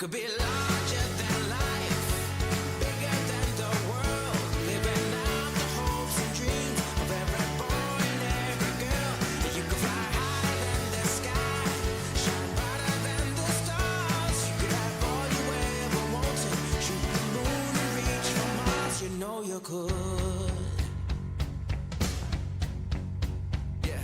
could be larger than life, bigger than the world, living out the hopes and dreams of every boy and every girl. You could fly higher than the sky, shine brighter than the stars. You could have all you ever wanted, shoot the moon and reach for Mars. You know you could. Yeah,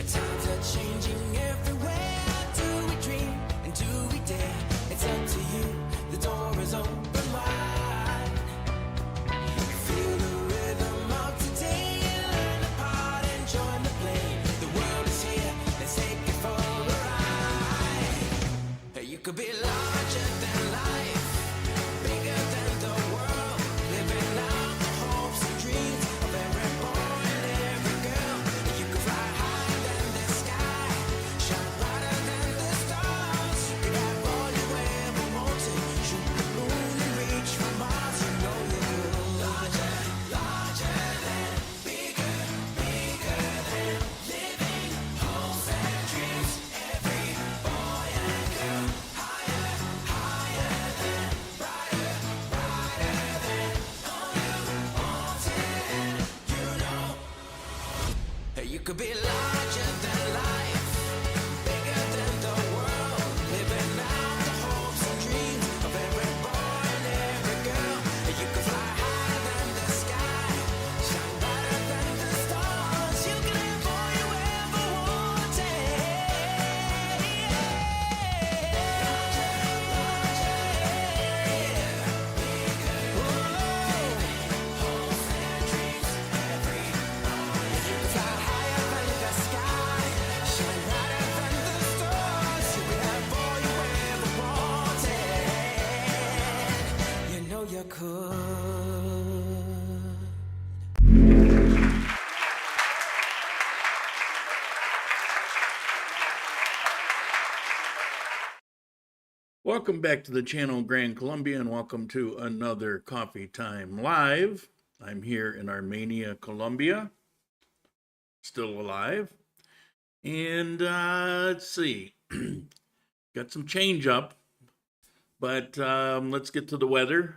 and times are changing everywhere. Do we dream and do we dare? It's up to you, the door is open wide. Feel the rhythm of today, learn the part and join the play. The world is here, let's take it for a ride. You could be larger than life, bigger than the world, living out the hopes and dreams of every boy and every girl. You could fly higher than the sky, shine brighter than the stars. You could have all you ever wanted, shoot the moon and reach for Mars. You know you could. Larger, larger than, bigger, bigger than, living hopes and dreams. Every boy and girl, higher, higher than, brighter, brighter than, all you wanted. You know, you could be larger than life, bigger than the world, living out the hopes and dreams of every boy and every girl. You could fly higher than the sky, shine brighter than the stars. You can have all you ever wanted. You know you could. Welcome back to the channel, Grand Colombia, and welcome to another Coffee Time Live. I'm here in Armenia, Colombia, still alive. And let's see, got some change up, but let's get to the weather.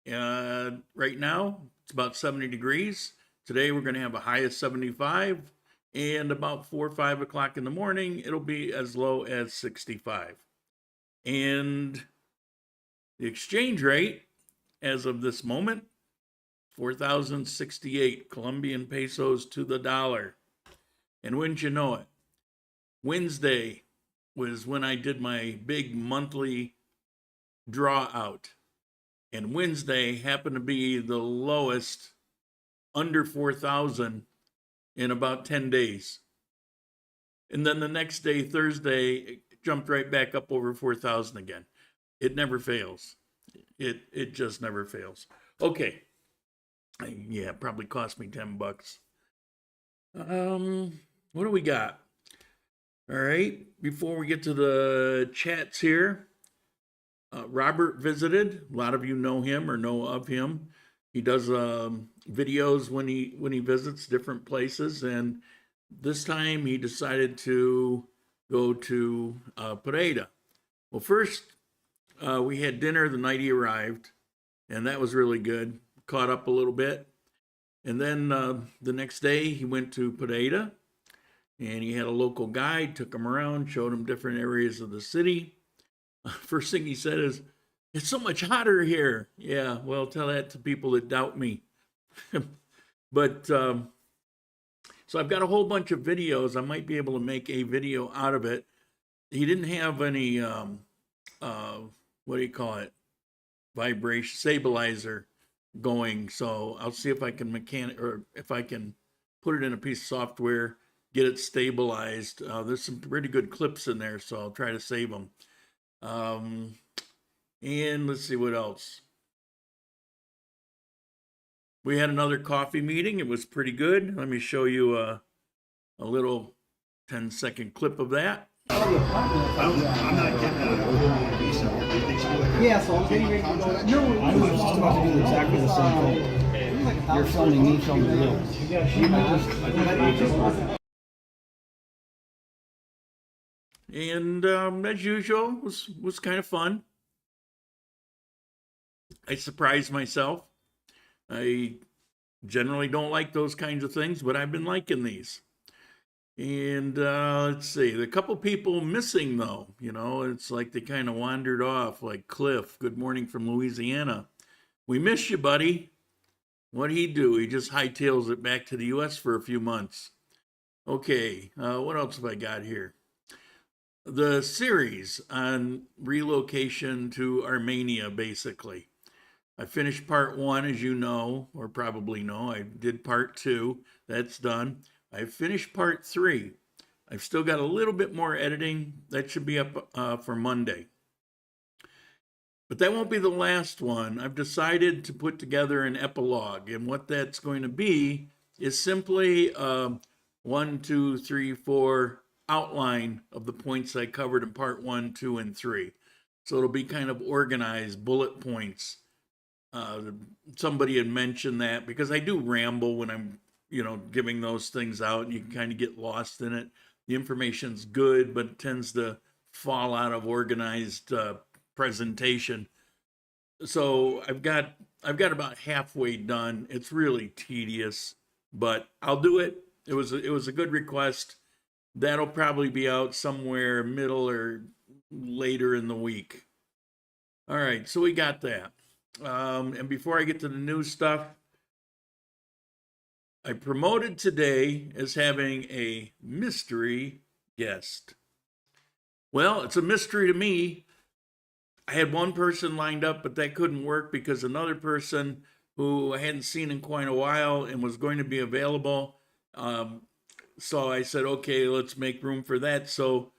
Right now, it's about 70 degrees. Today, we're going to have a high of 75, and about 4 or 5 o'clock in the morning, it'll be as low as 65. And the exchange rate, as of this moment, 4,068 Colombian pesos to the dollar. And wouldn't you know it, Wednesday was when I did my big monthly draw out. And Wednesday happened to be the lowest, under 4,000 in about 10 days. And then the next day, Thursday, it jumped right back up over 4,000 again. It never fails. It just never fails. Okay. Yeah, probably cost me $10. What do we got? All right. Before we get to the chats here, Robert visited. A lot of you know him or know of him. He does videos when he visits different places, and this time he decided to go to Pereira. Well, first we had dinner the night he arrived, and that was really good. Caught up a little bit, and then the next day he went to Pereira, and he had a local guide, took him around, showed him different areas of the city. First thing he said is, "It's so much hotter here." Yeah, well, tell that to people that doubt me. But so I've got a whole bunch of videos. I might be able to make a video out of it. He didn't have any what do you call it, vibration stabilizer going, so I'll see if I can if I can put it in a piece of software, get it stabilized. There's some pretty good clips in there, so I'll try to save them. And let's see what else. We had another coffee meeting. It was pretty good. Let me show you a little 10-second clip of that. I'm not getting out of it. Yeah, so I'm getting ready to go. No, I was just about to do exactly the same thing. You're filming me, filming you. and as usual, was kind of fun. I surprised myself. I generally don't like those kinds of things, but I've been liking these. And let's see, the couple people missing though, you know, it's like they kind of wandered off, like Cliff. Good morning from Louisiana. We miss you, buddy. What'd he do? He just hightails it back to the U.S. for a few months. Okay, what else have I got here? The series on relocation to Armenia, basically. I finished part 1, as you know, or probably know. I did part 2. That's done. I finished part 3. I've still got a little bit more editing. That should be up for Monday. But that won't be the last one. I've decided to put together an epilogue, and what that's going to be is simply 1, 2, 3, 4 outline of the points I covered in part 1, 2, and 3. So it'll be kind of organized, bullet points. Somebody had mentioned that because I do ramble when I'm, you know, giving those things out, and you can kind of get lost in it. The information's good, but it tends to fall out of organized presentation. So I've got about halfway done. It's really tedious, but I'll do it. It was a good request. That'll probably be out somewhere middle or later in the week. All right, so we got that. And before I get to the new stuff, I promoted today as having a mystery guest. Well, it's a mystery to me. I had one person lined up, but that couldn't work because another person who I hadn't seen in quite a while and was going to be available. So I said, okay, let's make room for that. So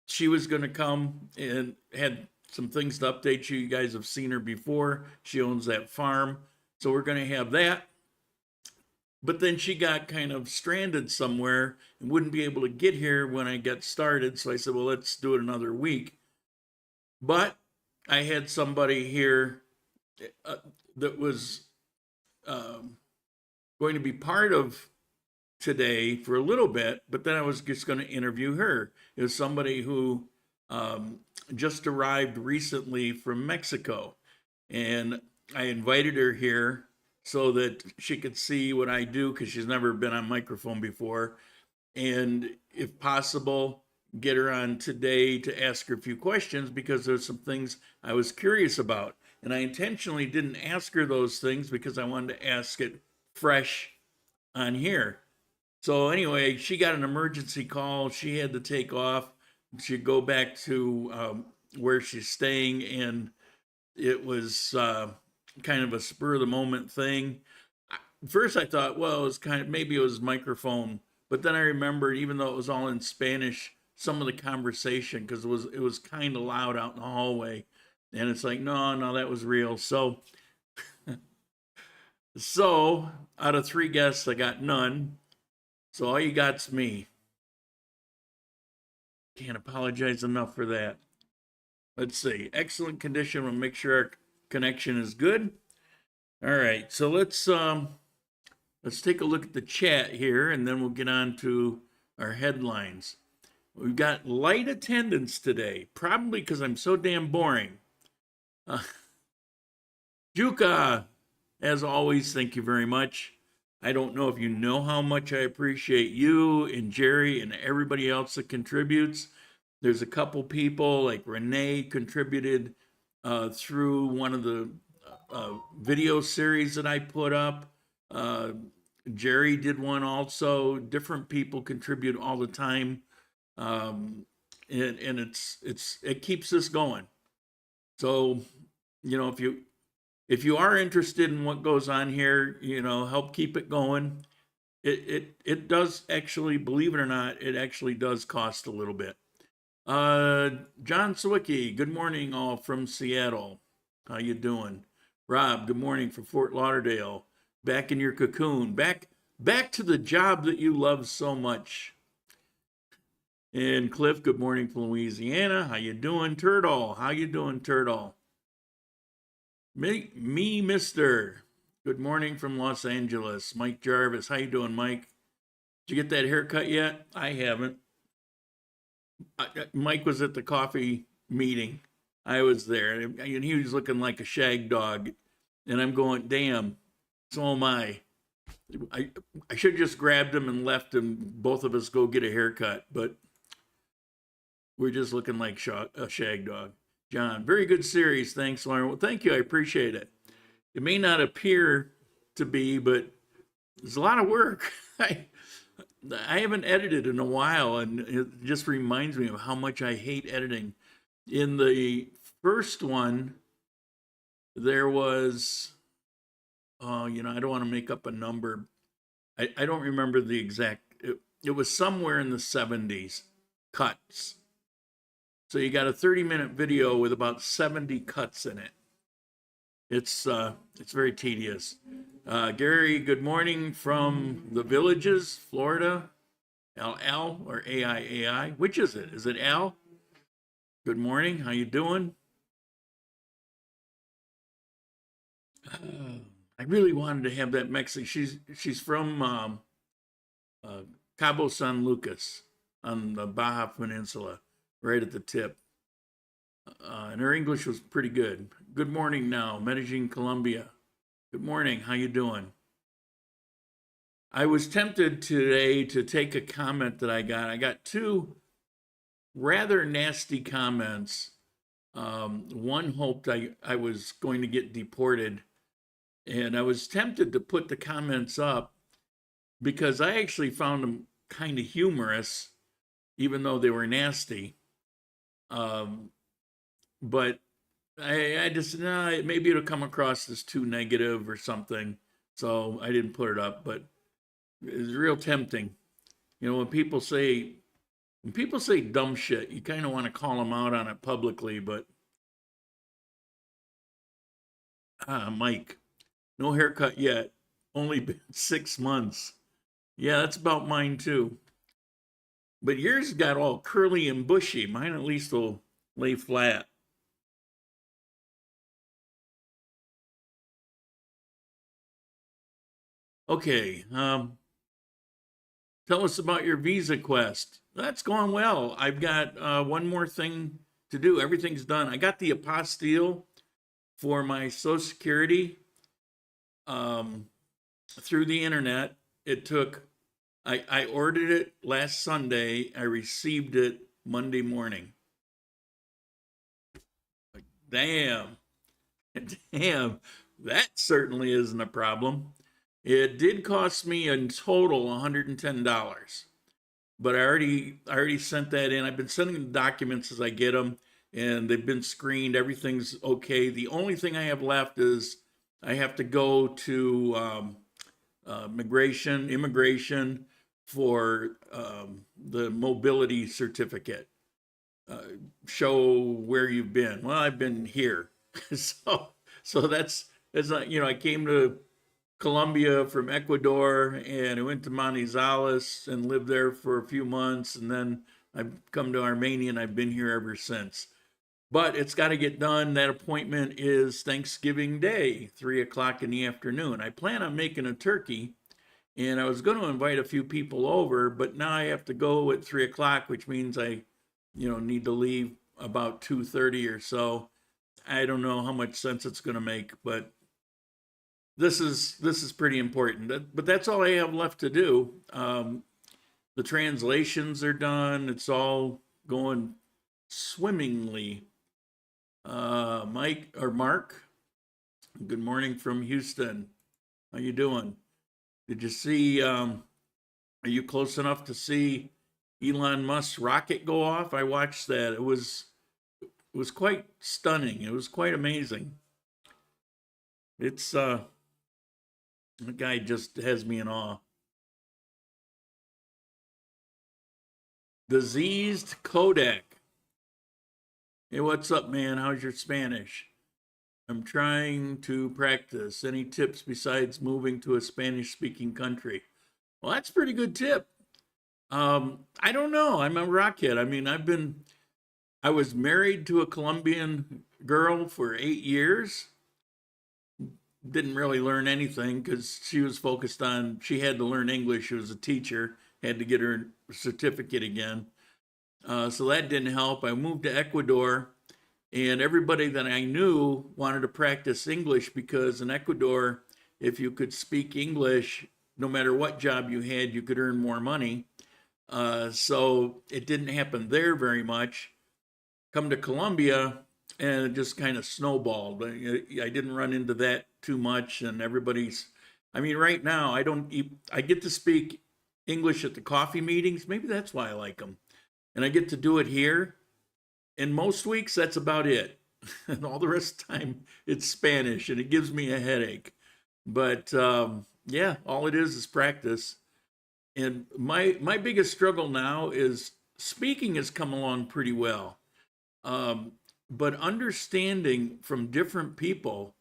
she was going to come and had some things to update you. You guys have seen her before. She owns that farm. So we're going to have that. But then she got kind of stranded somewhere and wouldn't be able to get here when I got started. So I said, well, let's do it another week. But I had somebody here that was going to be part of today for a little bit, but then I was just going to interview her. It was somebody who just arrived recently from Mexico, and I invited her here so that she could see what I do, because she's never been on microphone before, and if possible, get her on today to ask her a few questions, because there's some things I was curious about. And I intentionally didn't ask her those things because I wanted to ask it fresh on here. So anyway, she got an emergency call. She had to take off. She'd go back to where she's staying, and it was kind of a spur of the moment thing. First I thought, well, it was maybe it was microphone, but then I remembered, even though it was all in Spanish, some of the conversation, because it was kind of loud out in the hallway, and it's like, no, that was real. So so out of 3 guests, I got none. So all you got's me. Can't apologize enough for that. Let's see. Excellent condition. We'll make sure our connection is good. All right. So let's take a look at the chat here, and then we'll get on to our headlines. We've got light attendance today, probably because I'm so damn boring. Juka, as always, thank you very much. I don't know if you know how much I appreciate you and Jerry and everybody else that contributes. There's a couple people, like Renee contributed through one of the video series that I put up. Jerry did one also. Different people contribute all the time. And it keeps us going. So, you know, if you are interested in what goes on here, you know, help keep it going. It does actually, believe it or not, it actually does cost a little bit. John Sawicki, good morning, all from Seattle. How you doing? Rob, good morning from Fort Lauderdale. Back in your cocoon, back to the job that you love so much. And Cliff, good morning from Louisiana. How you doing, Turtle? How you doing, Turtle? Me, Mister. Good morning from Los Angeles. Mike Jarvis. How you doing, Mike? Did you get that haircut yet? I haven't. Mike was at the coffee meeting. I was there, and he was looking like a shag dog. And I'm going, damn, so am I. I should have just grabbed him and left him, both of us go get a haircut, but we're just looking like a shag dog. John, very good series. Thanks, Lauren. Well, thank you. I appreciate it. It may not appear to be, but it's a lot of work. I haven't edited in a while, and it just reminds me of how much I hate editing. In the first one, there was, I don't want to make up a number. I don't remember the exact, it was somewhere in the 70s cuts. So you got a 30-minute video with about 70 cuts in it. It's very tedious. Gary, good morning from the Villages, Florida. Al or AI? Which is it? Is it Al? Good morning. How you doing? I really wanted to have that Mexican. She's from Cabo San Lucas on the Baja Peninsula, right at the tip. And her English was pretty good. Good morning now, Medellin, Colombia. Good morning. How you doing? I was tempted today to take a comment that I got. I got two rather nasty comments. One hoped I was going to get deported. And I was tempted to put the comments up because I actually found them kind of humorous, even though they were nasty. But I just, maybe it'll come across as too negative or something. So I didn't put it up, but it's real tempting. When people say dumb shit, you kind of want to call them out on it publicly, but Mike, no haircut yet. Only been 6 months. Yeah, that's about mine too. But yours got all curly and bushy. Mine at least will lay flat. Okay, tell us about your visa quest. That's going well. I've got one more thing to do. Everything's done. I got the apostille for my Social Security through the internet. It took, I ordered it last Sunday. I received it Monday morning. Damn, that certainly isn't a problem. It did cost me in total $110, but I already sent that in. I've been sending the documents as I get them, and they've been screened. Everything's okay. The only thing I have left is I have to go to immigration for the mobility certificate. Show where you've been. Well, I've been here. so that's not, I came to Colombia from Ecuador, and I went to Manizales and lived there for a few months, and then I've come to Armenia, and I've been here ever since. But it's got to get done. That appointment is Thanksgiving Day, 3:00 in the afternoon. I plan on making a turkey, and I was going to invite a few people over, but now I have to go at 3:00, which means I, need to leave about 2:30 or so. I don't know how much sense it's going to make, but this is pretty important. But that's all I have left to do. The translations are done. It's all going swimmingly. Mike or Mark, good morning from Houston. How you doing? Did you see, are you close enough to see Elon Musk's rocket go off? I watched that. It was quite stunning. It was quite amazing. It's, the guy just has me in awe. Diseased Kodak. Hey, what's up, man? How's your Spanish? I'm trying to practice. Any tips besides moving to a Spanish-speaking country? Well, that's a pretty good tip. I don't know. I'm a rockhead. I mean, I was married to a Colombian girl for 8 years. Didn't really learn anything because she was focused on, she had to learn English. She was a teacher, had to get her certificate again. So that didn't help. I moved to Ecuador, and everybody that I knew wanted to practice English because in Ecuador, if you could speak English, no matter what job you had, you could earn more money. So it didn't happen there very much. Come to Colombia, and it just kind of snowballed. I didn't run into that too much, and everybody's. I mean, right now I get to speak English at the coffee meetings. Maybe that's why I like them, and I get to do it here. And most weeks, that's about it. And all the rest of the time, it's Spanish, and it gives me a headache. But yeah, all it is practice. And my biggest struggle now is speaking has come along pretty well. But understanding from different people,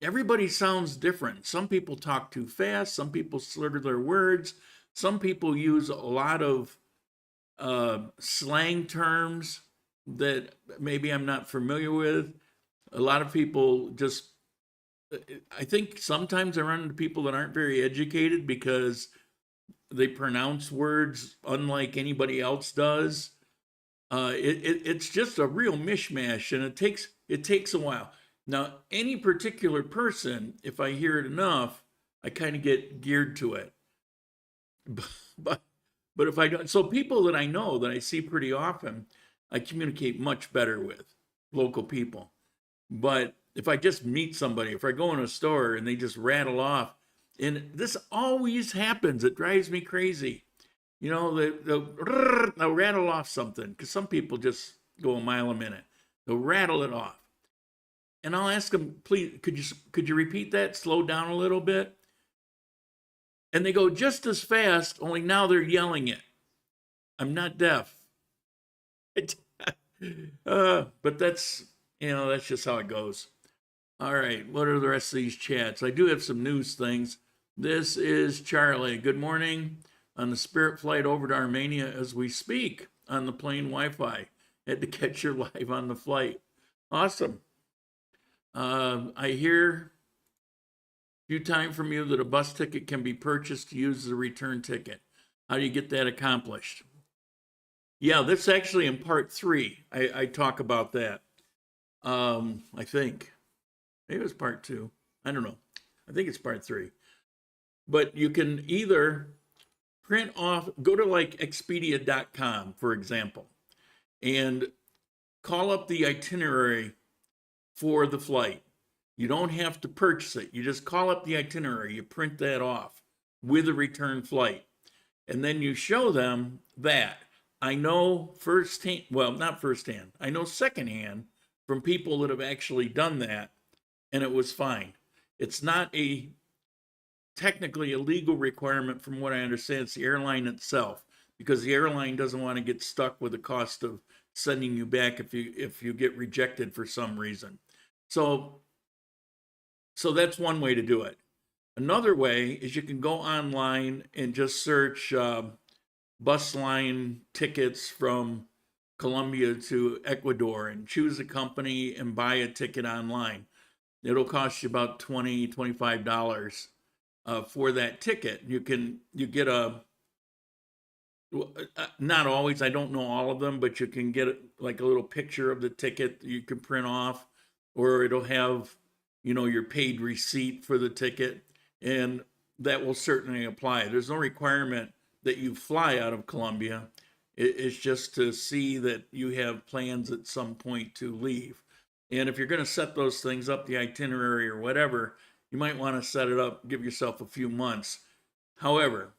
everybody sounds different. Some people talk too fast. Some people slur their words. Some people use a lot of slang terms that maybe I'm not familiar with. A lot of people just, I think sometimes I run into people that aren't very educated because they pronounce words unlike anybody else does. It's just a real mishmash, and it takes a while. Now, any particular person, if I hear it enough, I kind of get geared to it. But if I don't, so people that I know that I see pretty often, I communicate much better with local people. But if I just meet somebody, if I go in a store and they just rattle off, and this always happens, it drives me crazy. You know, they'll rattle off something because some people just go a mile a minute. They'll rattle it off. And I'll ask them, please, could you repeat that? Slow down a little bit. And they go just as fast, only now they're yelling it. I'm not deaf. But that's just how it goes. All right, what are the rest of these chats? I do have some news things. This is Charlie. Good morning. On the Spirit flight over to Armenia as we speak on the plane Wi-Fi. Had to catch her live on the flight. Awesome. I hear a few times from you that a bus ticket can be purchased to use as a return ticket. How do you get that accomplished? Yeah, that's actually in part 3. I talk about that. I think. Maybe it was part 2. I don't know. I think it's part 3. But you can either print off, go to like Expedia.com, for example, and call up the itinerary for the flight. You don't have to purchase it. You just call up the itinerary. You print that off with a return flight. And then you show them that. I know firsthand, well, not firsthand, I know secondhand from people that have actually done that, and it was fine. It's not technically a legal requirement from what I understand. It's the airline itself, because the airline doesn't want to get stuck with the cost of sending you back if you get rejected for some reason. So that's one way to do it. Another way is you can go online and just search bus line tickets from Colombia to Ecuador and choose a company and buy a ticket online. It'll cost you about $20, $25 for that ticket. You get not always, I don't know all of them, but you can get like a little picture of the ticket you can print off, or it'll have, your paid receipt for the ticket, and that will certainly apply. There's no requirement that you fly out of Colombia. It's just to see that you have plans at some point to leave. And if you're going to set those things up, the itinerary or whatever, you might want to set it up, give yourself a few months. However,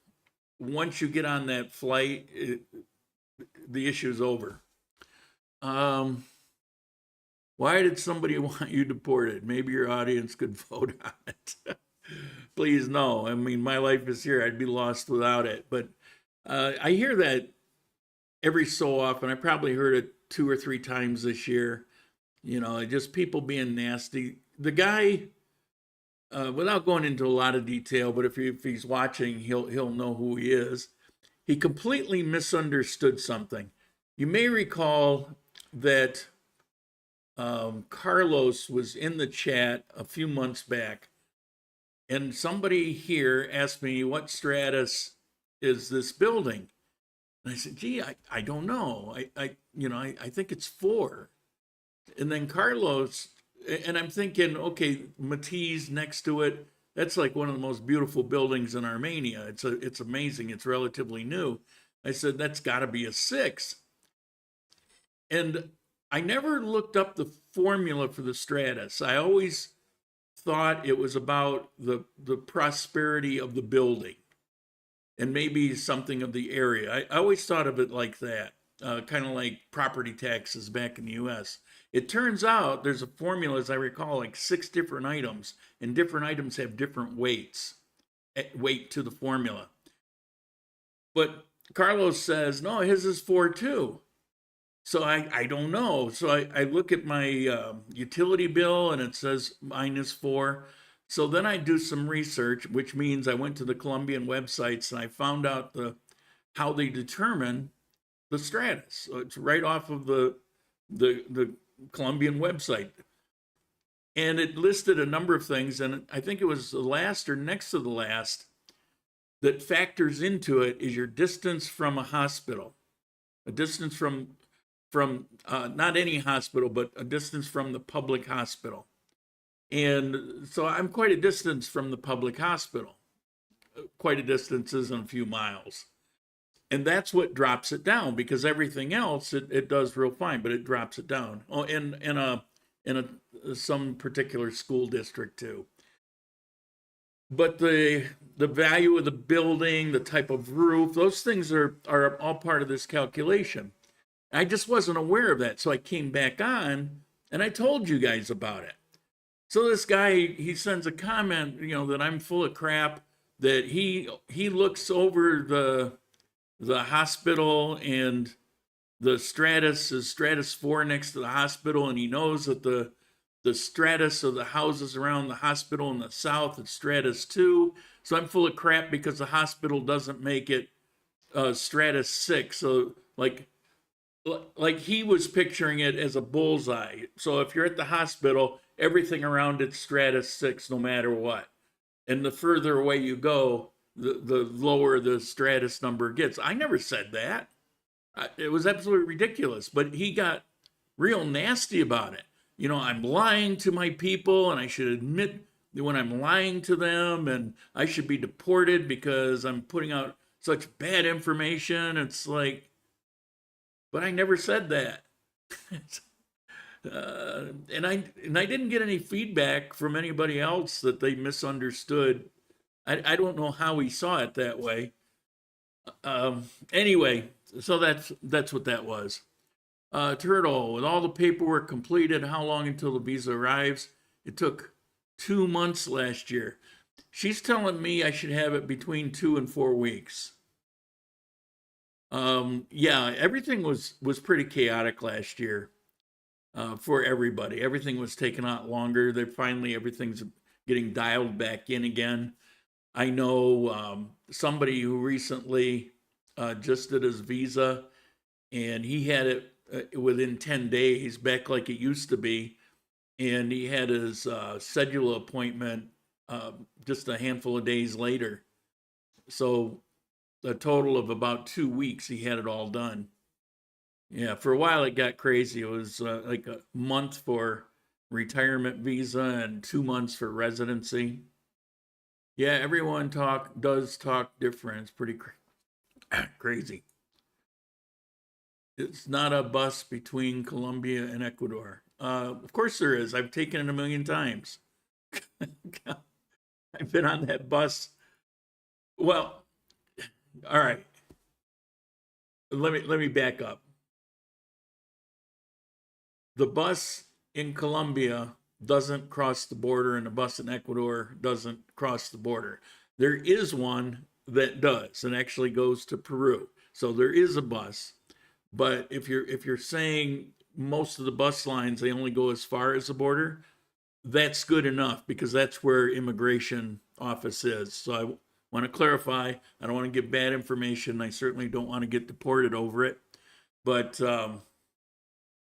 once you get on that flight, the issue's over. Why did somebody want you deported? Maybe your audience could vote on it. Please, no. I mean, my life is here. I'd be lost without it. But I hear that every so often. I probably heard it 2 or 3 times this year. Just people being nasty. The guy, without going into a lot of detail, but if he's watching, he'll know who he is. He completely misunderstood something. You may recall that Carlos was in the chat a few months back, and somebody here asked me, what stratus is this building? And I said, gee, I don't know. I think it's 4. And then Carlos, and I'm thinking, okay, Matisse next to it, that's like one of the most beautiful buildings in Armenia. It's amazing. It's relatively new. I said, that's got to be a 6. And I never looked up the formula for the Stratus. I always thought it was about the prosperity of the building and maybe something of the area. I always thought of it like that, kind of like property taxes back in the US. It turns out there's a formula, as I recall, like 6 different items, and different items have different weight to the formula. But Carlos says, no, his is 4 too. So I don't know. So I look at my utility bill and it says mine is 4. So then I do some research, which means I went to the Colombian websites and I found out how they determine the Stratus. So it's right off of the Colombian website. And it listed a number of things, and I think it was the last or next to the last that factors into it is your distance from a hospital, a distance from not any hospital, but a distance from the public hospital. And so I'm quite a distance from the public hospital. Quite a distance isn't a few miles. And that's what drops it down, because everything else it does real fine, but it drops it down. Oh, in some particular school district too. But the value of the building, the type of roof, those things are all part of this calculation. I just wasn't aware of that. So I came back on and I told you guys about it. So this guy, he sends a comment, that I'm full of crap, that he looks over the hospital and the Stratus is Stratus 4 next to the hospital, and he knows that the Stratus of the houses around the hospital in the south is Stratus 2. So I'm full of crap because the hospital doesn't make it Stratus 6. So like he was picturing it as a bullseye. So if you're at the hospital, everything around it's Stratus 6 no matter what. And the further away you go, the lower the Stratus number gets. I never said that. It was absolutely ridiculous. But he got real nasty about it. I'm lying to my people, and I should admit when I'm lying to them, and I should be deported because I'm putting out such bad information. It's like, but I never said that. And I didn't get any feedback from anybody else that they misunderstood. I don't know how he saw it that way. Anyway, so that's what that was. Turtle, with all the paperwork completed, how long until the visa arrives? It took 2 months last year. She's telling me I should have it between 2 and 4 weeks. Yeah, everything was pretty chaotic last year for everybody. Everything was taking out longer. Everything's getting dialed back in again. I know somebody who recently just did his visa, and he had it within 10 days, back like it used to be. And he had his cedula appointment just a handful of days later. So a total of about 2 weeks, he had it all done. Yeah, for a while it got crazy. It was like a month for retirement visa and 2 months for residency. Yeah, everyone does talk different. It's pretty crazy. It's not a bus between Colombia and Ecuador. Of course there is. I've taken it 1 million times. I've been on that bus. Well, all right. Let me back up. The bus in Colombia doesn't cross the border, and the bus in Ecuador doesn't cross the border. There is one that does, and actually goes to Peru. So there is a bus. But if you're saying most of the bus lines, they only go as far as the border, that's good enough, because that's where immigration office is. So I want to clarify, I don't want to give bad information. I certainly don't want to get deported over it. But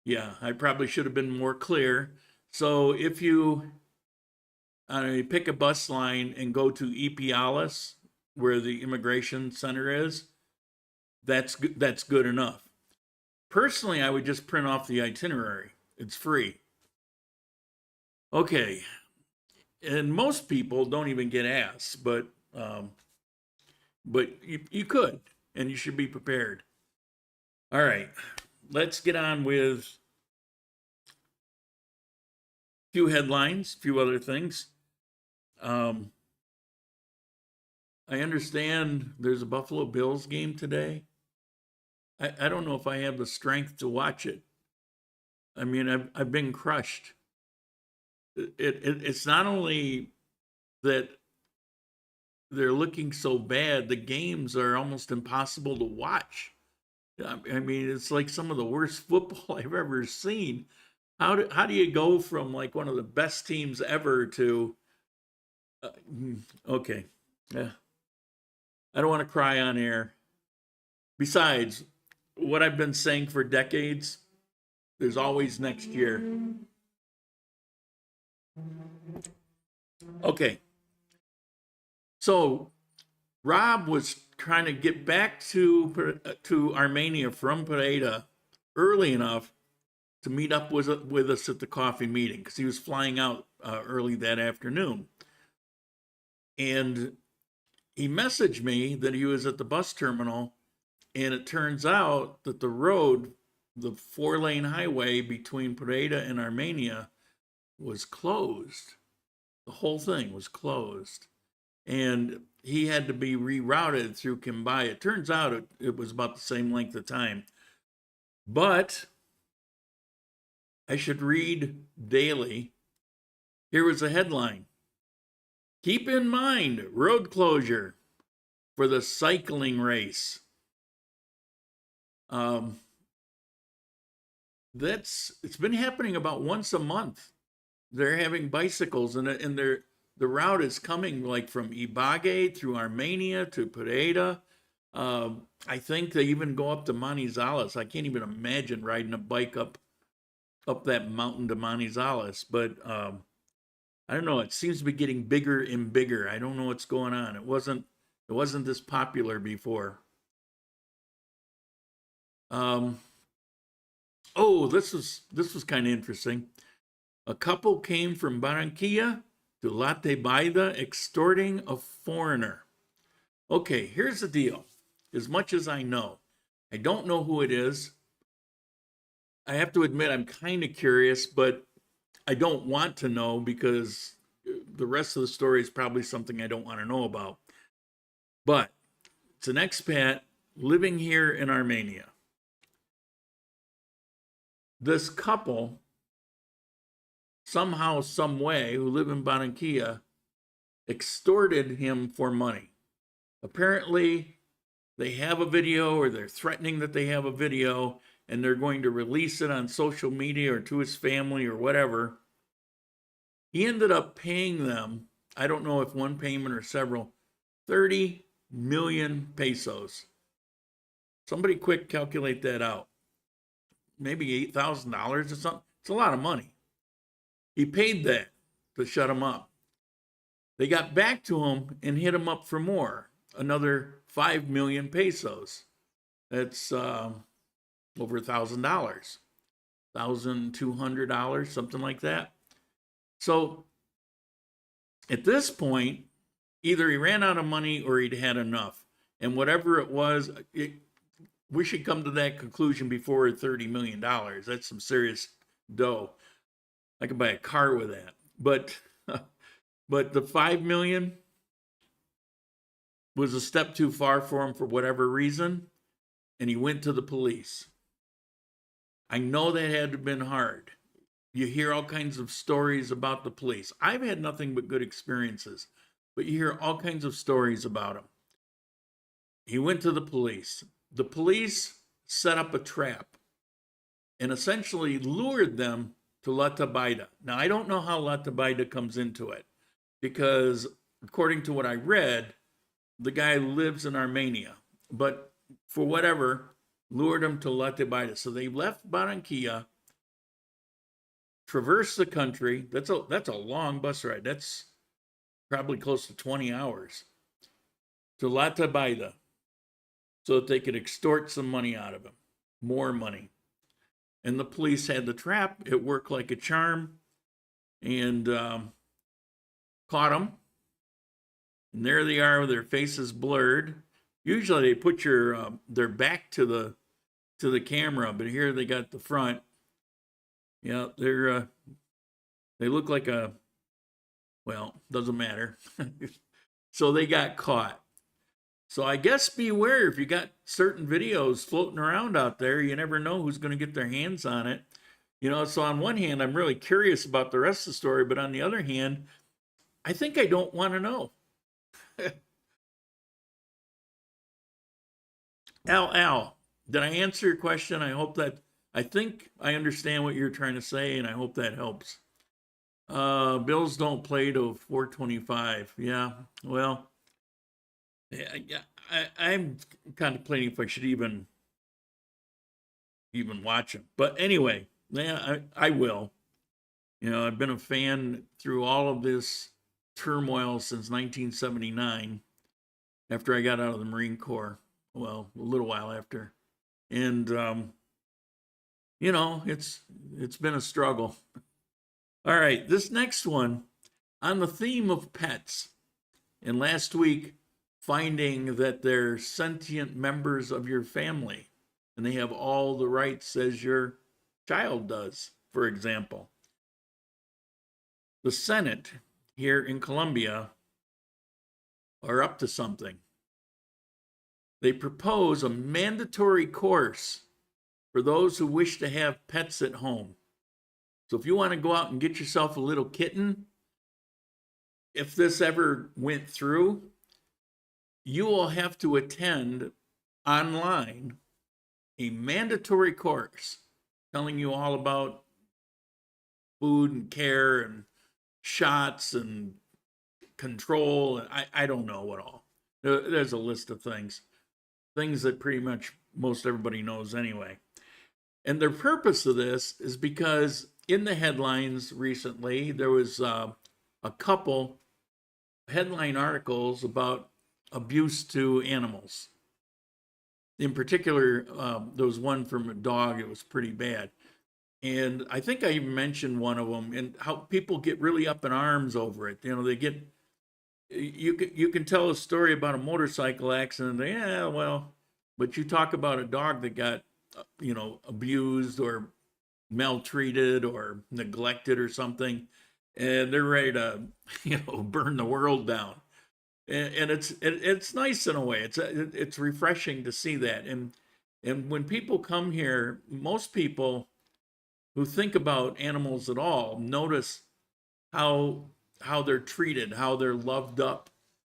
yeah, I probably should have been more clear. So if you pick a bus line and go to Ipiales, where the immigration center is, that's good enough. Personally, I would just print off the itinerary. It's free. Okay, and most people don't even get asked, but you could, and you should be prepared. All right, let's get on with a few headlines, a few other things. I understand there's a Buffalo Bills game today. I don't know if I have the strength to watch it. I mean, I've been crushed. It's not only that they're looking so bad, the games are almost impossible to watch. I mean, it's like some of the worst football I've ever seen. How do you go from like one of the best teams ever to okay, yeah, I don't want to cry on air. Besides, what I've been saying for decades, there's always next year. Okay. So Rob was trying to get back to Armenia from Pareda early enough to meet up with us at the coffee meeting because he was flying out early that afternoon. And he messaged me that he was at the bus terminal, and it turns out that the road, the 4-lane highway between Pareda and Armenia, was closed. The whole thing was closed. And he had to be rerouted through Kimbai. It turns out it was about the same length of time. But I should read daily. Here was a headline. Keep in mind, road closure for the cycling race. It's been happening about once a month. They're having bicycles, and the route is coming like from Ibagué through Armenia to Pareda. I think they even go up to Manizales. I can't even imagine riding a bike up that mountain to Manizales, but I don't know. It seems to be getting bigger and bigger. I don't know what's going on. It wasn't this popular before. Oh, this was kind of interesting. A couple came from Barranquilla to La Tebaida extorting a foreigner. Okay, here's the deal. As much as I know, I don't know who it is. I have to admit I'm kind of curious, but I don't want to know because the rest of the story is probably something I don't want to know about. But it's an expat living here in Armenia. This couple, somehow, some way, who live in Barranquilla, extorted him for money. Apparently, they have a video, or they're threatening that they have a video, and they're going to release it on social media or to his family or whatever. He ended up paying them, I don't know if one payment or several, 30 million pesos. Somebody quick calculate that out. Maybe $8,000 or something. It's a lot of money. He paid that to shut him up. They got back to him and hit him up for more, another 5 million pesos. That's over $1,000, $1,200, something like that. So at this point, either he ran out of money or he'd had enough. And whatever it was, we should come to that conclusion before $30 million. That's some serious dough. I could buy a car with that. But the 5 million was a step too far for him for whatever reason, and he went to the police. I know that had to have been hard. You hear all kinds of stories about the police. I've had nothing but good experiences, but you hear all kinds of stories about him. He went to the police. The police set up a trap and essentially lured them to La Tebaida. Now, I don't know how La Tebaida comes into it because, according to what I read, the guy lives in Armenia, but for whatever, lured him to La Tebaida. So they left Barranquilla, traversed the country. That's a long bus ride. That's probably close to 20 hours to La Tebaida. so that they could extort some money out of him, more money. And the police had the trap. It worked like a charm, and caught them. And there they are with their faces blurred. Usually they put their back to the camera, but here they got the front. Yeah, they look like well, doesn't matter. So they got caught. So I guess beware if you got certain videos floating around out there, you never know who's going to get their hands on it. So on one hand, I'm really curious about the rest of the story, but on the other hand, I think I don't want to know. Al, did I answer your question? I think I understand what you're trying to say, and I hope that helps. Bills don't play till 4:25. Yeah, well, yeah, I'm contemplating if I should even watch them. But anyway, yeah, I will. I've been a fan through all of this turmoil since 1979, after I got out of the Marine Corps. Well, a little while after. And, it's been a struggle. All right, this next one, on the theme of pets. And last week, finding that they're sentient members of your family, and they have all the rights as your child does, for example. The Senate here in Colombia are up to something. They propose a mandatory course for those who wish to have pets at home. So if you want to go out and get yourself a little kitten, if this ever went through, you will have to attend online a mandatory course telling you all about food and care and shots and control. I don't know what all. There's a list of things that pretty much most everybody knows anyway. And the purpose of this is because in the headlines recently, there was a couple headline articles about abuse to animals. In particular, there was one from a dog. It was pretty bad. And I think I even mentioned one of them, and how people get really up in arms over it. They get, you can tell a story about a motorcycle accident. Yeah, well, but you talk about a dog that got, abused or maltreated or neglected or something, and they're ready to, burn the world down. And it's nice in a way. It's refreshing to see that. And when people come here, most people who think about animals at all notice how they're treated, how they're loved up,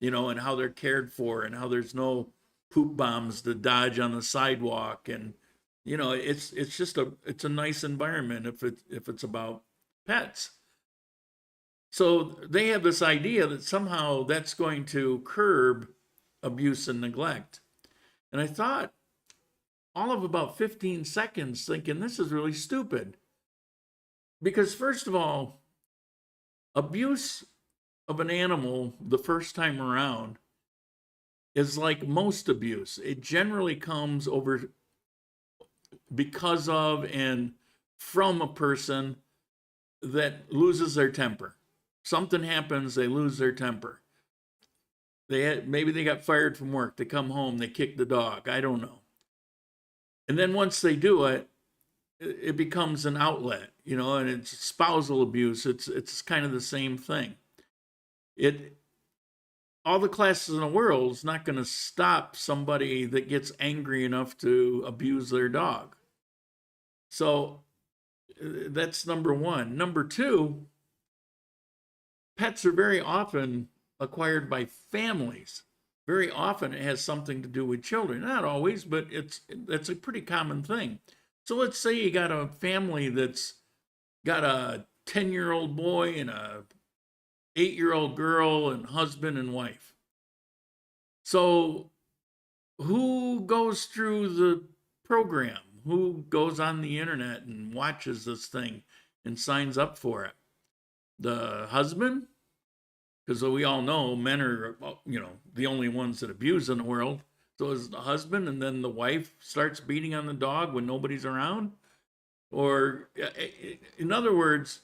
and how they're cared for, and how there's no poop bombs to dodge on the sidewalk. And it's just a nice environment if it's about pets. So they have this idea that somehow that's going to curb abuse and neglect. And I thought all of about 15 seconds thinking this is really stupid. Because first of all, abuse of an animal the first time around is like most abuse. It generally comes over because of and from a person that loses their temper. Something happens, they lose their temper. Maybe they got fired from work. They come home, they kick the dog. I don't know. And then once they do it, it becomes an outlet, and it's spousal abuse. It's kind of the same thing. All the classes in the world is not going to stop somebody that gets angry enough to abuse their dog. So that's number one. Number two, pets are very often acquired by families. Very often it has something to do with children. Not always, but it's a pretty common thing. So let's say you got a family that's got a 10-year-old boy and a 8-year-old girl and husband and wife. So who goes through the program? Who goes on the internet and watches this thing and signs up for it? The husband? Because we all know men are, the only ones that abuse in the world. So is the husband, and then the wife starts beating on the dog when nobody's around? Or, in other words,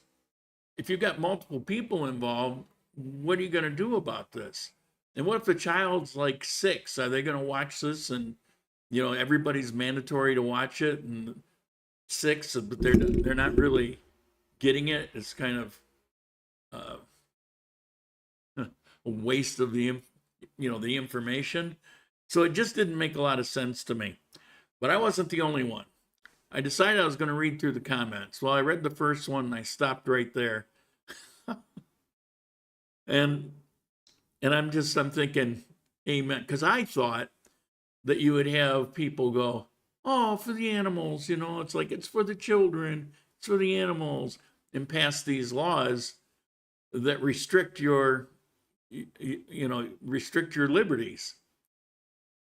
if you've got multiple people involved, what are you going to do about this? And what if the child's like 6? Are they going to watch this and, you know, everybody's mandatory to watch it, and 6, but they're not really getting it? It's kind of a waste of the information. So it just didn't make a lot of sense to me. But I wasn't the only one. I decided I was going to read through the comments. Well, I read the first one and I stopped right there. and I'm thinking, amen. Because I thought that you would have people go, oh, for the animals, you know, it's like, it's for the children, it's for the animals, and pass these laws that restrict your, restrict your liberties.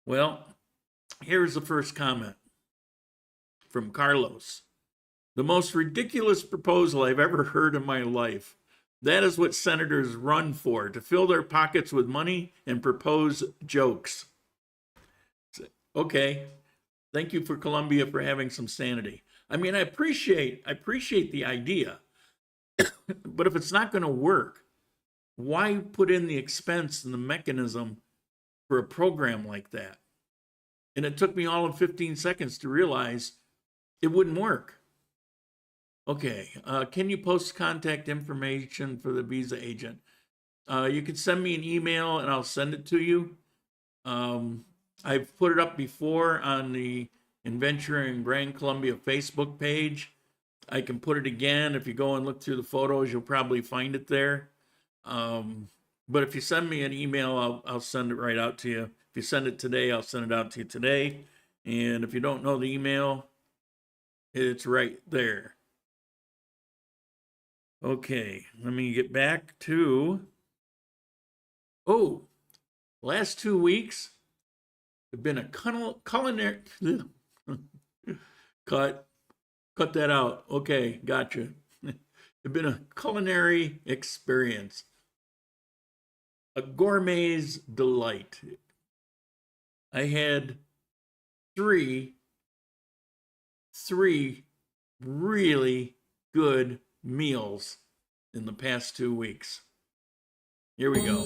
Well, here's the first comment from Carlos. The most ridiculous proposal I've ever heard in my life. That is what senators run for, to fill their pockets with money and propose jokes. Okay. Thank you for Colombia for having some sanity. I mean, I appreciate the idea, but if it's not going to work, why put in the expense and the mechanism for a program like that? And it took me all of 15 seconds to realize it wouldn't work. Okay, can you post contact information for the visa agent? You can send me an email and I'll send it to you. I've put it up before on the Adventure in Grand Colombia Facebook page. I can put it again. If you go and look through the photos, you'll probably find it there. But if you send me an email, I'll send it right out to you. If you send it today, I'll send it out to you today. And if you don't know the email, it's right there. Okay, let me get back to, last 2 weeks have been a culinary, cut that out. Okay, gotcha. It's been a culinary experience, a gourmet's delight. I had three really good meals in the past 2 weeks. Here we go.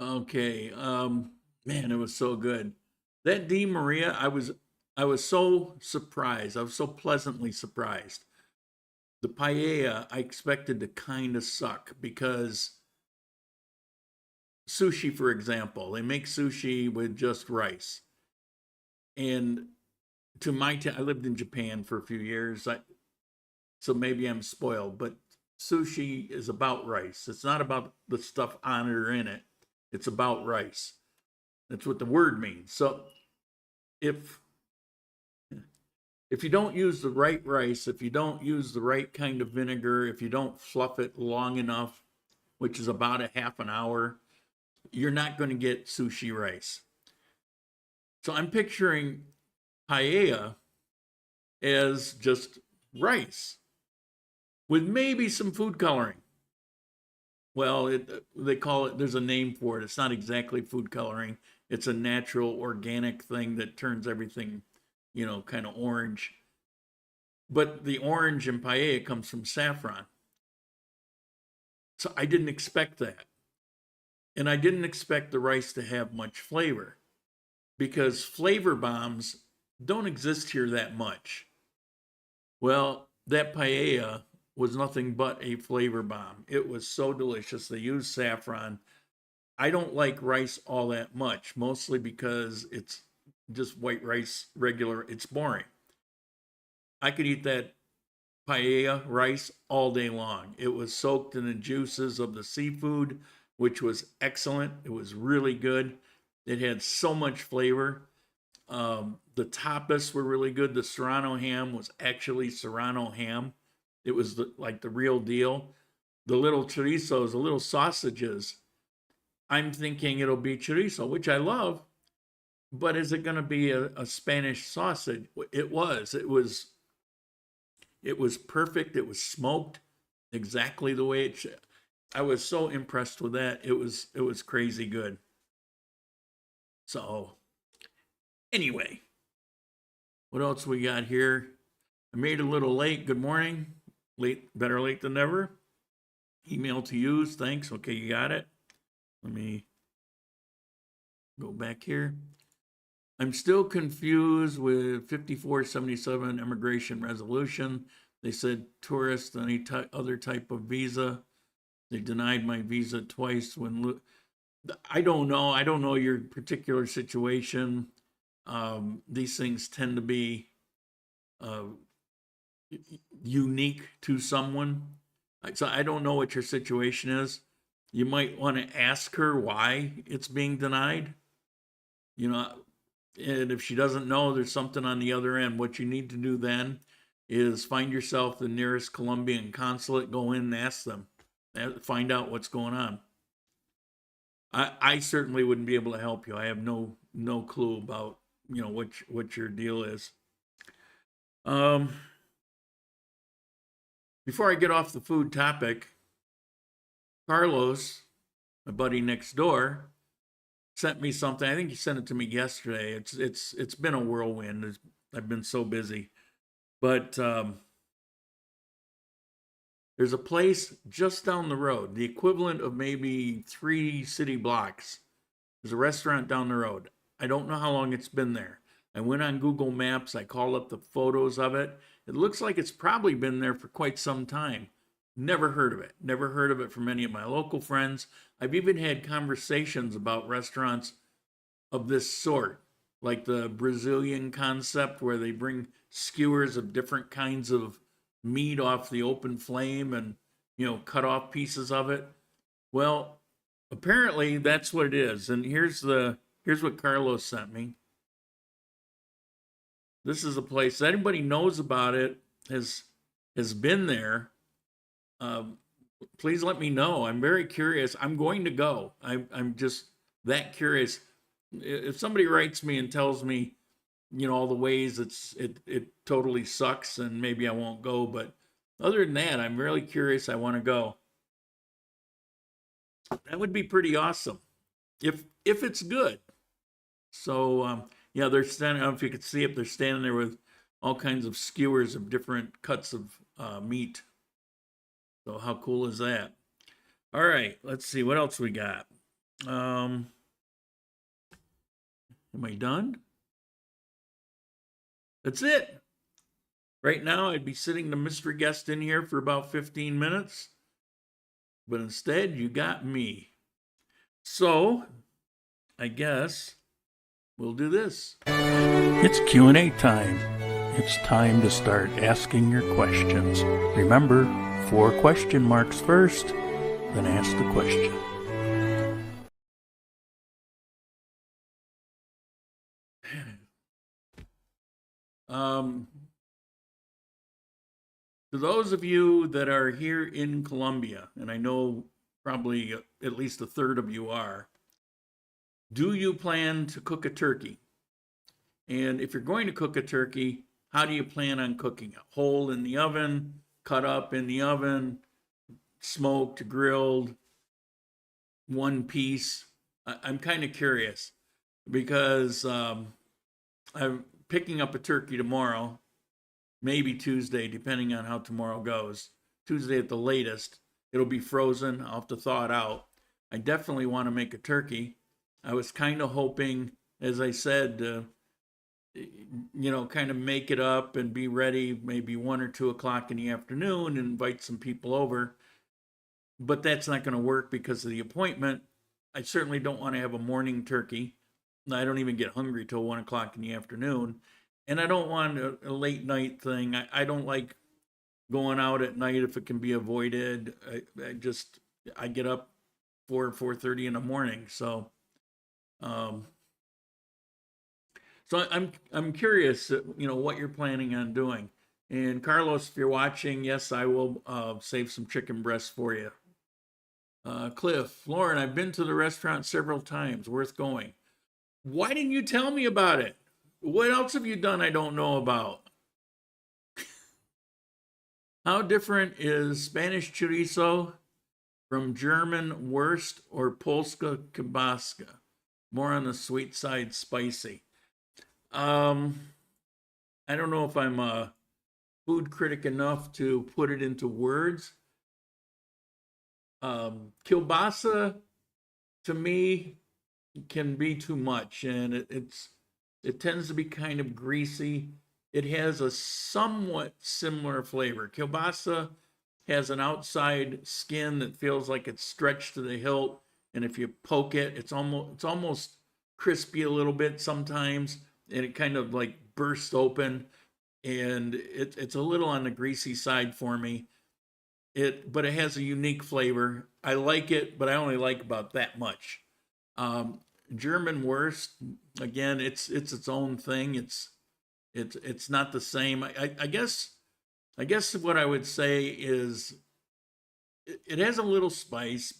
Okay, man, it was so good. That D Maria, I was so surprised. I was so pleasantly surprised. The paella I expected to kind of suck because sushi, for example, they make sushi with just rice. And to I lived in Japan for a few years, so maybe I'm spoiled, but sushi is about rice. It's not about the stuff on it or in it. It's about rice. That's what the word means. So if you don't use the right rice, if you don't use the right kind of vinegar, if you don't fluff it long enough, which is about a half an hour, you're not going to get sushi rice. So I'm picturing paella as just rice with maybe some food coloring. Well, they call it, there's a name for it. It's not exactly food coloring. It's a natural organic thing that turns everything, kind of orange. But the orange in paella comes from saffron. So I didn't expect that. And I didn't expect the rice to have much flavor because flavor bombs don't exist here that much. Well, that paella was nothing but a flavor bomb. It was so delicious. They used saffron. I don't like rice all that much, mostly because it's just white rice, regular. It's boring. I could eat that paella rice all day long. It was soaked in the juices of the seafood, which was excellent. It was really good. It had so much flavor. The tapas were really good. The Serrano ham was actually Serrano ham. It was like the real deal. The little chorizos, the little sausages, I'm thinking it'll be chorizo, which I love, but is it going to be a Spanish sausage? It was. It was perfect. It was smoked exactly the way it should. I was so impressed with that. It was crazy good. So anyway, what else we got here? I made a little late. Good morning. Better late than never. Email to use. Thanks. Okay, you got it. Let me go back here. I'm still confused with 5477 immigration resolution. They said tourist, any other type of visa. They denied my visa twice when I don't know. I don't know your particular situation. These things tend to be unique to someone. So I don't know what your situation is. You might want to ask her why it's being denied. You know, and if she doesn't know, there's something on the other end. What you need to do then is find yourself the nearest Colombian consulate, go in and ask them, find out what's going on. I certainly wouldn't be able to help you. I have no clue about, you know, what your deal is. Before I get off the food topic, Carlos, my buddy next door, sent me something. I think he sent it to me yesterday. It's been a whirlwind. I've been so busy, but there's a place just down the road, the equivalent of maybe 3 city blocks. There's a restaurant down the road. I don't know how long it's been there. I went on Google Maps. I called up the photos of it. It looks like it's probably been there for quite some time. Never heard of it. Never heard of it from any of my local friends. I've even had conversations about restaurants of this sort, like the Brazilian concept where they bring skewers of different kinds of meat off the open flame and, you know, cut off pieces of it. Well, apparently that's what it is. And here's what Carlos sent me. This is a place anybody knows about it, has been there. Please let me know. I'm very curious. I'm going to go. I'm just that curious. If somebody writes me and tells me, you know, all the ways it totally sucks, and maybe I won't go. But other than that, I'm really curious. I want to go. That would be pretty awesome if it's good. So yeah, they're standing. I don't know if you could see it. They're standing there with all kinds of skewers of different cuts of meat. So how cool is that? All right, let's see what else we got. Am I done? That's it. Right now, I'd be sitting the mystery guest in here for about 15 minutes. But instead, you got me. So, I guess we'll do this. It's Q&A time. It's time to start asking your questions. Remember, 4 question marks first, then ask the question. To those of you that are here in Colombia, and I know probably at least a third of you are, do you plan to cook a turkey? And if you're going to cook a turkey, how do you plan on cooking it? Whole in the oven, cut up in the oven, smoked, grilled, one piece? I'm kind of curious because I'm picking up a turkey tomorrow, maybe Tuesday, depending on how tomorrow goes. Tuesday at the latest. It'll be frozen. I'll have to thaw it out. I definitely want to make a turkey. I was kind of hoping, as I said, you know, kind of make it up and be ready maybe 1 or 2 o'clock in the afternoon and invite some people over. But that's not going to work because of the appointment. I certainly don't want to have a morning turkey. I don't even get hungry till 1 o'clock in the afternoon. And I don't want a late night thing. I don't like going out at night if it can be avoided. I get up 4:30 in the morning. So, I'm curious, you know, what you're planning on doing. And Carlos, if you're watching, yes, I will save some chicken breasts for you. Cliff, Lauren, I've been to the restaurant several times. Worth going. Why didn't you tell me about it? What else have you done I don't know about? How different is Spanish chorizo from German Wurst or Polska kiełbaska? More on the sweet side, spicy. I don't know if I'm a food critic enough to put it into words. Kielbasa, to me, can be too much, and it tends to be kind of greasy. It has a somewhat similar flavor. Kielbasa has an outside skin that feels like it's stretched to the hilt, and if you poke it, it's almost crispy a little bit sometimes, and it kind of like bursts open, and it's a little on the greasy side for me. But it has a unique flavor. I like it, but I only like about that much. German Wurst, again, it's its own thing. It's not the same. I guess what I would say is it has a little spice,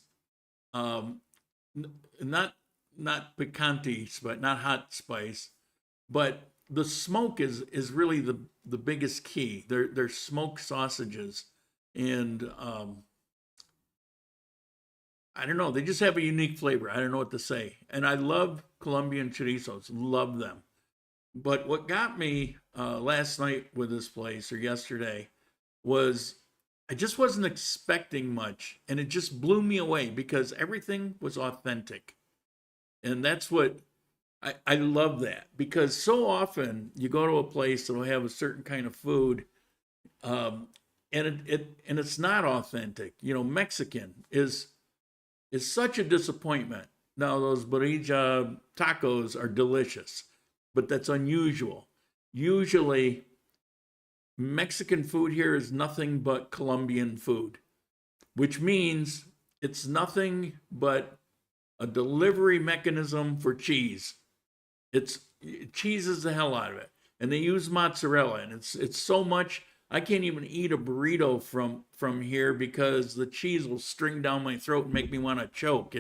not picante, but not hot spice. But the smoke is really the biggest key. They're smoked sausages, and I don't know. They just have a unique flavor. I don't know what to say. And I love Colombian chorizos. Love them. But what got me last night with this place, or yesterday, was I just wasn't expecting much. And it just blew me away because everything was authentic. And that's what I love that. Because so often you go to a place that will have a certain kind of food, and it's not authentic. You know, Mexican is such a disappointment. Now, those burrito tacos are delicious, but that's unusual. Usually, Mexican food here is nothing but Colombian food, which means it's nothing but a delivery mechanism for cheese. It cheeses the hell out of it, and they use mozzarella, and it's so much. I can't even eat a burrito from here because the cheese will string down my throat and make me want to choke.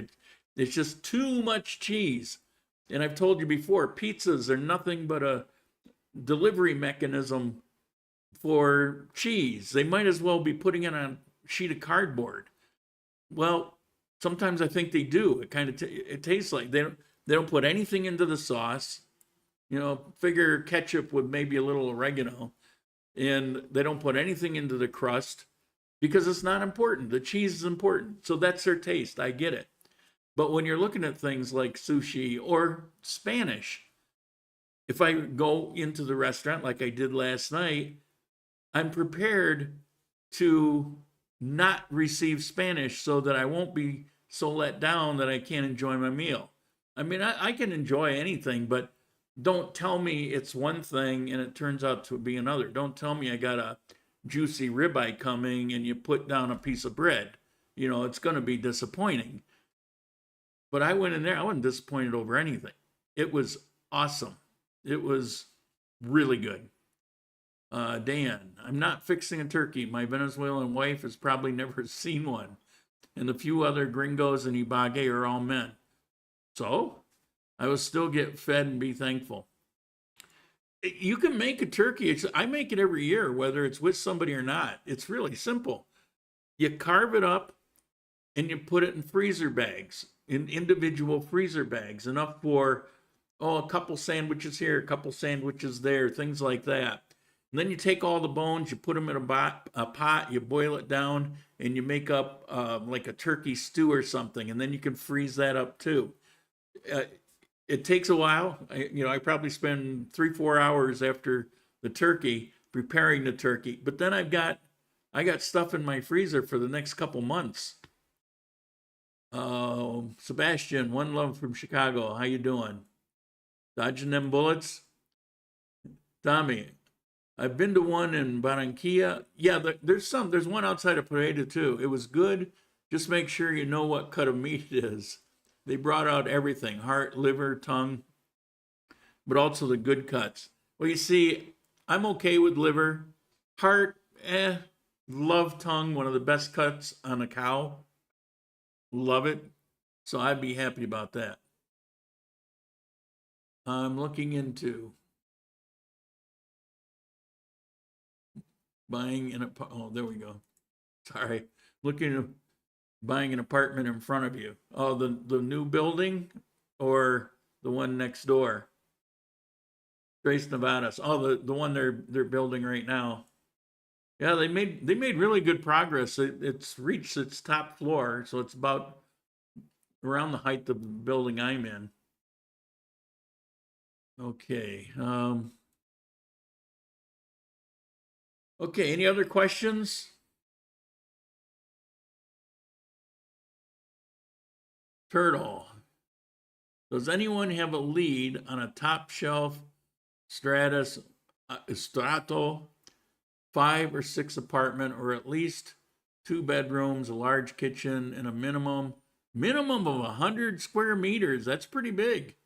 It's just too much cheese. And I've told you before, pizzas are nothing but a delivery mechanism for cheese. They might as well be putting it on a sheet of cardboard. Well, sometimes I think they do. It kind of it tastes like they don't put anything into the sauce. You know, figure ketchup with maybe a little oregano. And they don't put anything into the crust because it's not important. The cheese is important. So that's their taste. I get it. But when you're looking at things like sushi or Spanish, if I go into the restaurant like I did last night, I'm prepared to not receive Spanish so that I won't be so let down that I can't enjoy my meal. I mean, I can enjoy anything, but don't tell me it's one thing and it turns out to be another. Don't tell me I got a juicy ribeye coming and you put down a piece of bread. You know, it's going to be disappointing. But I went in there, I wasn't disappointed over anything. It was awesome. It was really good. Dan, I'm not fixing a turkey. My Venezuelan wife has probably never seen one. And the few other gringos in Ibague are all men. So I will still get fed and be thankful. You can make a turkey. I make it every year, whether it's with somebody or not. It's really simple. You carve it up and you put it in freezer bags, in individual freezer bags, enough for, a couple sandwiches here, a couple sandwiches there, things like that. And then you take all the bones, you put them in a pot, you boil it down, and you make up like a turkey stew or something. And then you can freeze that up too. it takes a while. I probably spend 3-4 hours after the turkey preparing the turkey, but then I got stuff in my freezer for the next couple months. Sebastian, one love from Chicago. How you doing? Dodging them bullets? Tommy, I've been to one in Barranquilla. Yeah, there's one outside of Paredes too. It was good. Just make sure you know what cut of meat it is. They brought out everything, heart, liver, tongue, but also the good cuts. Well, you see, I'm okay with liver. Heart, love tongue, one of the best cuts on a cow. Love it. So I'd be happy about that. I'm looking into buying oh, there we go. Sorry. Looking at buying an apartment in front of you. Oh, the new building or the one next door? Tres Nevadas. Oh, the one they're building right now. Yeah, they made really good progress. It's reached its top floor, so it's about around the height of the building I'm in. Okay. Okay, any other questions? Turtle. Does anyone have a lead on a top shelf Strato 5 or 6 apartment, or at least 2 bedrooms, a large kitchen, and a minimum of 100 square meters? That's pretty big.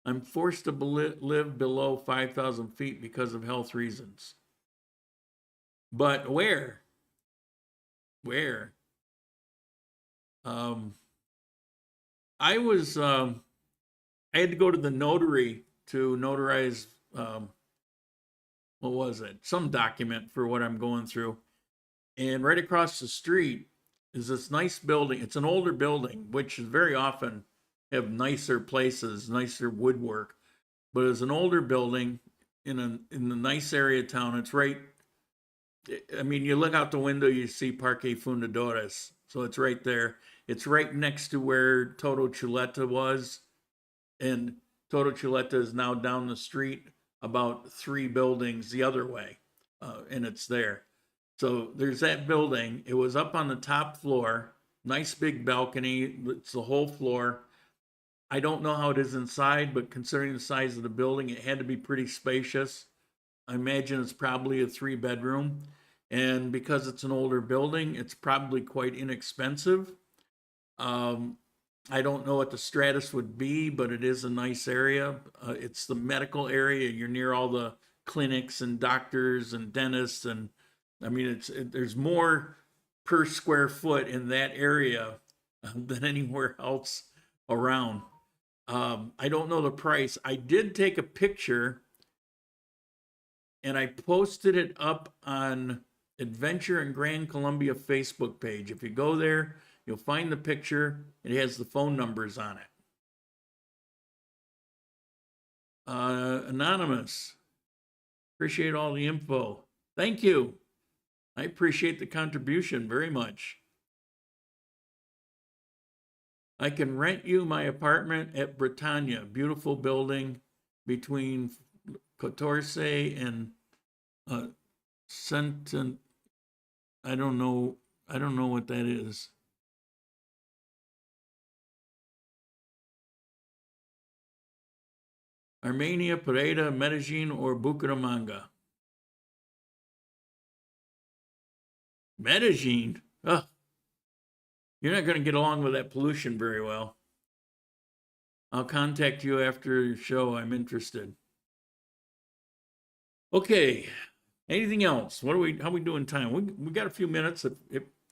I'm forced to live below 5,000 feet because of health reasons. But where? I had to go to the notary to notarize, what was it? Some document for what I'm going through. And right across the street is this nice building. It's an older building, which is very often have nicer places, nicer woodwork. But it's an older building in a nice area of town. It's right, I mean, you look out the window, you see Parque Fundadores. So it's right there. It's right next to where Toto Chuleta was. And Toto Chuleta is now down the street about 3 buildings the other way. And it's there. So there's that building. It was up on the top floor. Nice big balcony. It's the whole floor. I don't know how it is inside, but considering the size of the building, it had to be pretty spacious. I imagine it's probably a 3-bedroom. And because it's an older building, it's probably quite inexpensive. I don't know what the Stratus would be, but it is a nice area. It's the medical area. You're near all the clinics and doctors and dentists. And I mean, there's more per square foot in that area than anywhere else around. I don't know the price. I did take a picture and I posted it up on Adventure in Grand Columbia Facebook page. If you go there, you'll find the picture. It has the phone numbers on it. Anonymous. Appreciate all the info. Thank you. I appreciate the contribution very much. I can rent you my apartment at Britannia. Beautiful building between 14 and Senton. I don't know what that is. Armenia, Pareda, Medellin, or Bucaramanga? Medellin? Oh, you're not going to get along with that pollution very well. I'll contact you after your show. I'm interested. Okay. Anything else? How are we doing time? We got a few minutes.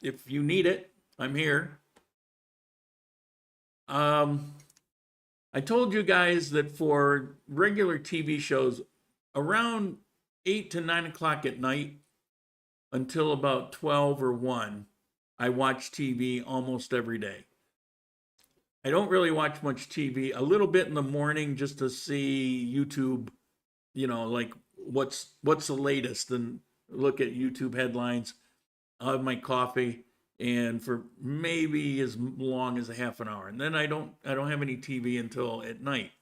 If you need it, I'm here. I told you guys that for regular TV shows, around 8 to 9 o'clock at night until about 12 or 1, I watch TV almost every day. I don't really watch much TV, a little bit in the morning just to see YouTube, like what's the latest, and look at YouTube headlines. I'll have my coffee, and for maybe as long as a half an hour, and then I don't have any TV until at night.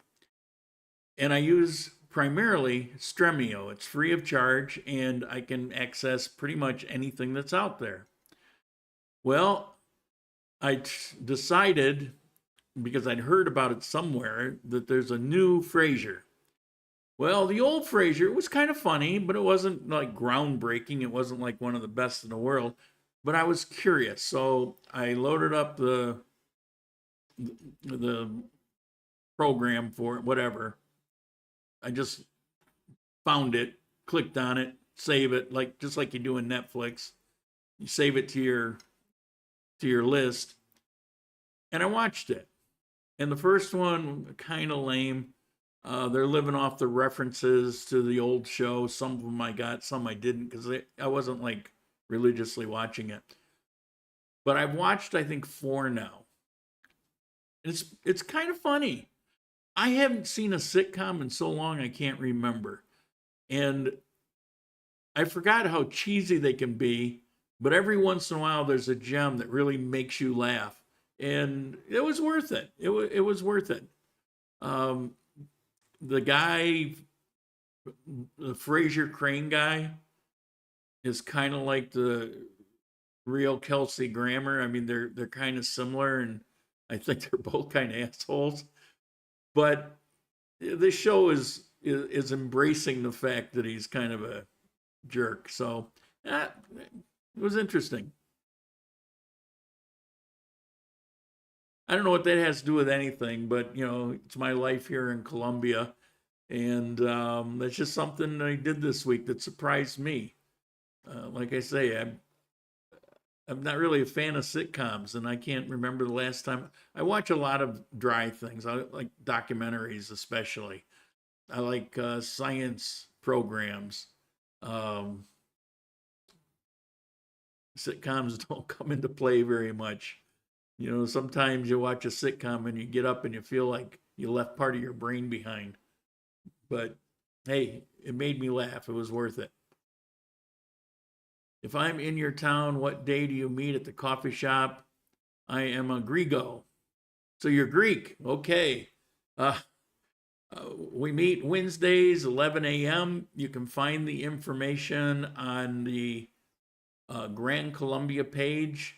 And I use primarily Stremio. It's free of charge, and I can access pretty much anything that's out there. Well, I decided, because I'd heard about it somewhere, that there's a new Fraser. Well, the old Fraser was kind of funny, but it wasn't like groundbreaking. It wasn't like one of the best in the world. But I was curious, so I loaded up the program for it, whatever. I just found it, clicked on it, save it, like just like you do in Netflix. You save it to your list, and I watched it. And the first one, kind of lame. They're living off the references to the old show. Some of them I got, some I didn't, because I wasn't like religiously watching it. But I've watched, I think, 4 now. It's kind of funny. I haven't seen a sitcom in so long I can't remember. And I forgot how cheesy they can be, but every once in a while there's a gem that really makes you laugh. And it was worth it. It was worth it. The guy, the Fraser Crane guy, is kind of like the real Kelsey Grammer. I mean, they're kind of similar, and I think they're both kind of assholes. But this show is embracing the fact that he's kind of a jerk. So it was interesting. I don't know what that has to do with anything, but you know, it's my life here in Colombia, and that's just something I did this week that surprised me. Like I say, I'm not really a fan of sitcoms, and I can't remember the last time. I watch a lot of dry things. I like documentaries, especially. I like science programs. Sitcoms don't come into play very much. You know, sometimes you watch a sitcom and you get up and you feel like you left part of your brain behind. But hey, it made me laugh. It was worth it. If I'm in your town, what day do you meet at the coffee shop? I am a Grigo. So you're Greek. Okay. We meet Wednesdays, 11 a.m. You can find the information on the Grand Colombia page.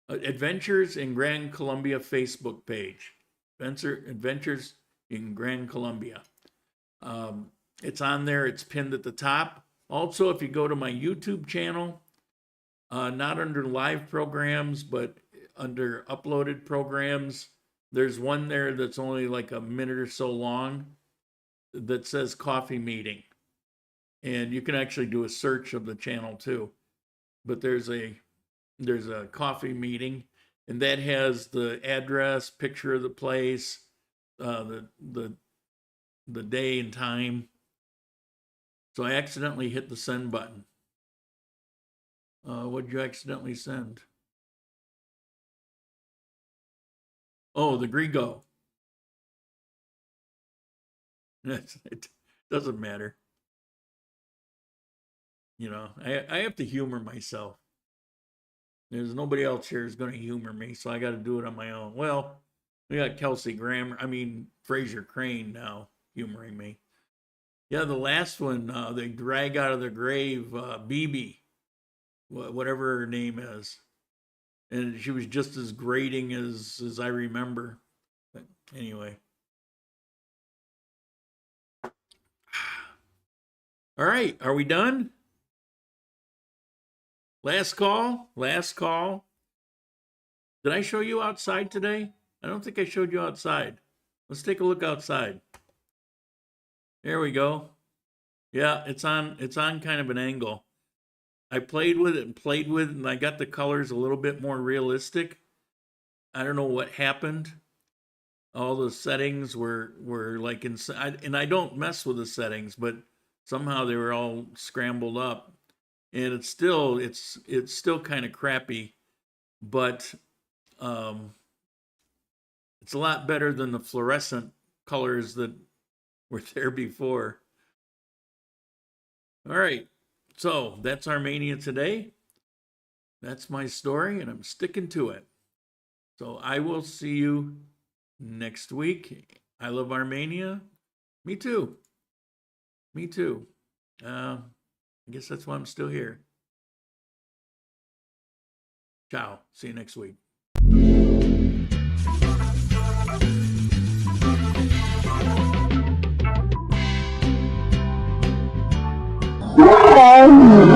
Adventures in Grand Colombia Facebook page. Adventures in Grand Colombia. It's on there. It's pinned at the top. Also, if you go to my YouTube channel, not under live programs, but under uploaded programs, there's one there that's only like a minute or so long that says coffee meeting. And you can actually do a search of the channel too. But there's a coffee meeting, and that has the address, picture of the place, the day and time. So I accidentally hit the send button. What did you accidentally send? Oh, the Grigo. It doesn't matter. You know, I have to humor myself. There's nobody else here who's going to humor me, so I got to do it on my own. Well, we got Fraser Crane now humoring me. Yeah, the last one, they drag out of their grave BB, whatever her name is. And she was just as grating as I remember. But anyway. All right, are we done? Last call. Did I show you outside today? I don't think I showed you outside. Let's take a look outside. There we go. Yeah, it's on kind of an angle. I played with it, and I got the colors a little bit more realistic. I don't know what happened. All the settings were like inside, and I don't mess with the settings, but somehow they were all scrambled up. And it's still kind of crappy, but it's a lot better than the fluorescent colors that were there before. All right, so that's Armenia today. That's my story, and I'm sticking to it. So I will see you next week. I love Armenia. Me too. Me too. I guess that's why I'm still here. Ciao. See you next week. Oh,